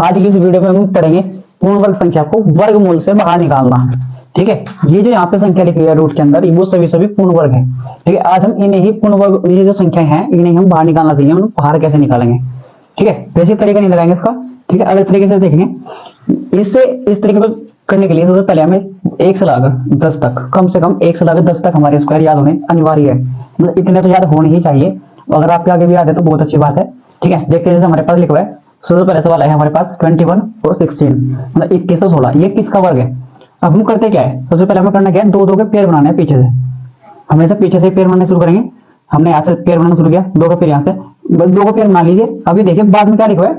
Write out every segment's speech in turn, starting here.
आज की इस वीडियो में हम पढ़ेंगे पूर्ण वर्ग संख्या को वर्गमूल से बाहर निकालना। ठीक है, ये जो यहाँ पे संख्या लिखी हुई है रूट के अंदर, वो सभी पूर्ण वर्ग है। ठीक है, आज हम इन्हें ही पूर्ण वर्ग, ये जो संख्या है इन्हें हम बाहर निकालना चाहिए, हम बाहर कैसे निकालेंगे। ठीक है, बेसिक तरीका नहीं लगाएंगे इसका। ठीक है, अलग तरीके से देखेंगे। इससे इस तरीके को करने के लिए सबसे पहले हमें 1 से लाकर 10 तक, कम से कम 1 से लाकर 10 तक हमारे स्क्वायर याद होने अनिवार्य है। मतलब इतने तो याद होने ही चाहिए। अगर आपके आगे भी याद है तो बहुत अच्छी बात है। ठीक है, देखते हैं जैसे हमारे पास लिखा हुआ है। सबसे पहले सवाल है हमारे पास 21 और 16, मतलब 21 और 16, ये किसका वर्ग है। अब हम करते क्या है, सबसे पहले हमें करना क्या है, दो दो के पेयर बनाने हैं पीछे से। हमेशा पीछे से पेयर बनाने शुरू करेंगे। हमने यहाँ से पेयर बनाना शुरू किया, दो का पेयर यहाँ से, बस दो का पेयर बना लीजिए। अभी देखिए बाद में क्या लिखा है,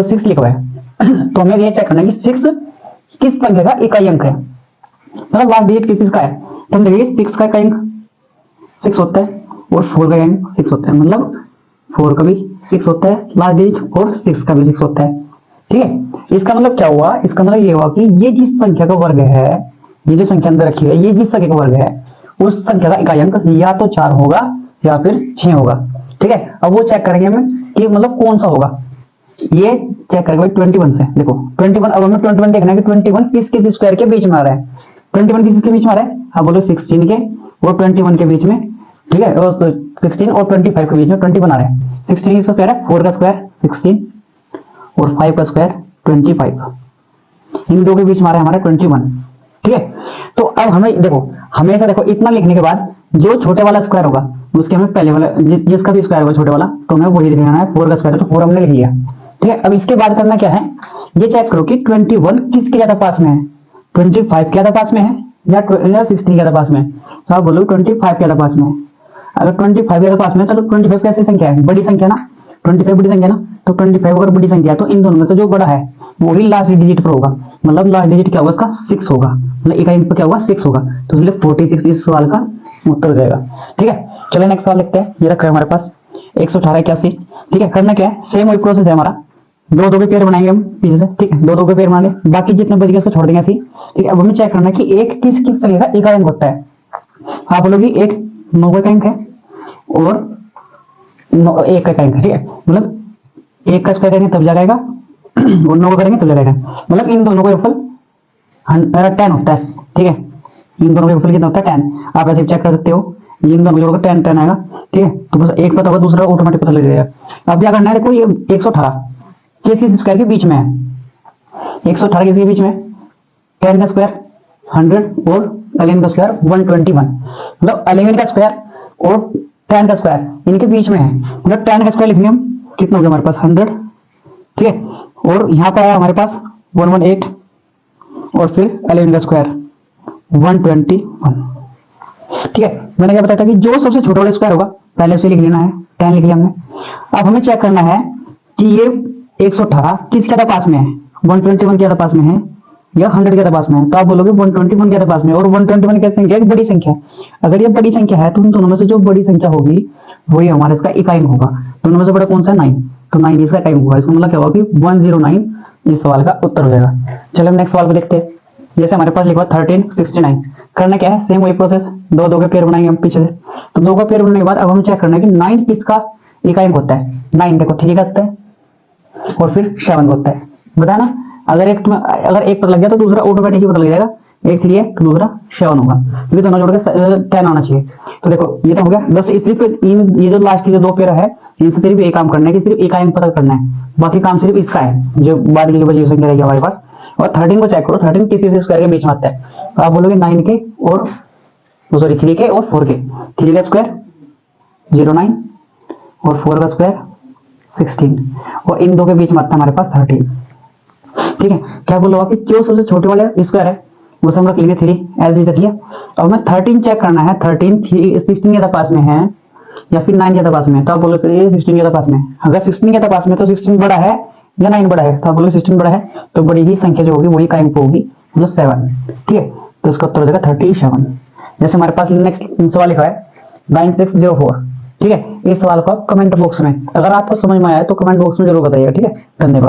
6 लिखा है। तो हमें ये चेक करना है कि 6 किस संख्या का इकाई अंक है, मतलब लास्ट डिजिट किस का है। तो हम देखिए 6 का इकाई अंक 6 होता है और 4 का इकाई अंक 6 होता है, मतलब 4 का भी 6 होता है लास्ट डिजिट, और 6 का भी 6 होता है। ठीक है, इसका मतलब क्या हुआ, इसका मतलब ये हुआ कि ये जिस संख्या का वर्ग है, ये जो संख्या अंदर रखी है, ये जिस संख्या का वर्ग है उस संख्या का इकाई अंक या तो 4 होगा या फिर 6 होगा। ठीक है, अब वो चेक करेंगे हमें कि मतलब कौन सा होगा, ये चेक करेंगे 21 से। देखो 21, अब हमें 21 देखना है कि 21 किस किस स्क्वायर के बीच में आ रहा है। 21 किसके बीच में आ रहा है, हाँ बोलो 16 के और 21 के बीच में। ठीक है, और 16 और 25 के बीच में 21 आ रहा है। 16 किसका स्क्वायर है, 4 का स्क्वायर 16 और 5 का स्क्वायर 25, इन दो के बीच में आ रहा है हमारा 21। ठीक है, तो अब हमें देखो, हमेशा देखो इतना लिखने के बाद जो छोटे वाला स्क्वायर होगा उसके हमें पहले वाला, जिसका भी स्क्वायर होगा छोटे वाला, तो हमें वही लिखना है। 4 का स्क्वायर है तो 4 हमने लिख लिया। ठीक है, अब इसके बाद करना क्या है, ये चेक करो कि 21 किसके ज्यादा पास में है, 25 के ज्यादा पास में है या 16 के ज्यादा पास में है। तो आप बोलो 25 के ज्यादा पास में है। अगर 25 के ज्यादा पास में है तो 25 कैसी संख्या है, बड़ी संख्या ना, 25 बड़ी संख्या ना, तो 25 अगर बड़ी संख्या है तो इन दोनों में तो जो बड़ा है वही लास्ट डिजिट पर होगा, मतलब लास्ट डिजिट क्या होगा इसका 6 होगा, मतलब इकाई पर क्या होगा 6 होगा, तो इसलिए 46 इस सवाल का उत्तर हो जाएगा। ठीक है, चलो नेक्स्ट सवाल लिखते हैं। ये रखा है हमारे पास 118 81। ठीक है, करना क्या है, सेम वही प्रोसेस है हमारा, दो दो के पेयर बनाएंगे हम पीछे से। ठीक है, दो दो के पेयर बना ले, बाकी जितने बच गए उसको छोड़ देंगे ऐसे। ठीक है, अब हमें चेक करना है कि एक किस किस संख्या का इकाई अंक होता है। आप बोलोगे एक 9 का अंक है और 1 का अंक है। ठीक है, मतलब 1 का स्क्वायर करेंगे तब जाएगा और 9 का करेंगे तब जाएगा, मतलब इन दोनों का योगफल 10 होता है। ठीक है, इन दोनों का योगफल कितना होता है 10। आप ऐसे चेक कर सकते हो, इन दोनों जोड़ कर 10 आएगा। ठीक है, तो बस एक पता होगा दूसरा ऑटोमेटिक पता लग जाएगा। अब क्या करना है, देखो ये 118 किस स्क्वायर के बीच में है, 118 किसके बीच में, 10 का स्क्वायर 100 और 11 का स्क्वायर 121, मतलब 11 का स्क्वायर और 10 का स्क्वायर इनके बीच में है। मतलब 10 का स्क्वायर लिखेंगे हम, कितना हो गया हमारे पास 100। ठीक है, और यहाँ पर आया हमारे पास 118 और फिर 11 का स्क्वायर 121। ठीक है, मैंने क्या बताया था कि जो सबसे छोटा वाला स्क्वायर होगा पहले उसे लिख लेना है, 10 लिख लिया हमने। अब हमें चेक करना है कि ये 118 किस ज्यादा पास में है, 121 ज्यादा पास में है या 100 ज्यादा पास में है। तो आप बोलोगे 121 ज्यादा पास में, और 121 क्या संख्या है, बड़ी संख्या। अगर ये बड़ी संख्या है तो उन दोनों में से जो बड़ी संख्या होगी वही हमारा इसका इकाई अंक होगा। दोनों में से बड़ा कौन सा है, 9, तो 9 इसका इकाई अंक होगा। इसका मतलब क्या होगा कि 109 इस सवाल का उत्तर हो जाएगा। चलो हम नेक्स्ट सवाल को देखते हैं। जैसे हमारे पास लिखा 13 69, करना क्या है, सेम वही प्रोसेस, दो दो के पेयर बनाएंगे हम पीछे से। तो दो का पेयर बनाने के बाद अब हमें चेक करना है कि 9 किसका इकाई अंक होता है। 9 देखो 3 का होता है और फिर 7 होता है, बताना। अगर एक पता लग गया तो दूसरा ऑटोमेटिक ही पता लग जाएगा, एक 3 है तो दूसरा 7 होगा, क्योंकि दोनों जोड़ के 10 आना चाहिए। तो देखो ये तो हो गया, बस सिर्फ ये जो लास्ट की जो दो पेयर है इनसे सिर्फ एक काम करना है कि सिर्फ इकाई अंक पता करना है, बाकी काम सिर्फ इसका है जो बाद की बची संख्या रहेगी हमारे पास। और 13 को चेक करो, 13 किसी से स्क्वायर के बीच में आता है। तो आप बोलोगे 9 के और सॉरी 3 के और 4 के, 3 का स्क्वायर 09 और 4 का स्क्वायर 16, और इन दो के बीच में आता है हमारे पास 13। ठीक है, क्या बोलो कि जो सबसे छोटे वाले स्क्वायर है वो सब रख लेंगे 3 ऐसे ही रख लिया। अब हमें 13 चेक करना है, 13 16 के पास में है या फिर 9 के पास में। तो आप बोलो तो ये 16 के पास में। अगर 16 के पास में तो 16 बड़ा है या 9 बड़ा है, तो आप बोलो 16 बड़ा है, तो बड़ी ही संख्या जो होगी वही का अंक होगी, जो 7। ठीक है, तो इसका उत्तर हो जाएगा 37। जैसे हमारे पास नेक्स्ट सवाल लिखा है 9604। ठीक है, इस सवाल को आप कमेंट बॉक्स में, अगर आपको समझ में आया तो कमेंट बॉक्स में जरूर बताइएगा। ठीक है, धन्यवाद।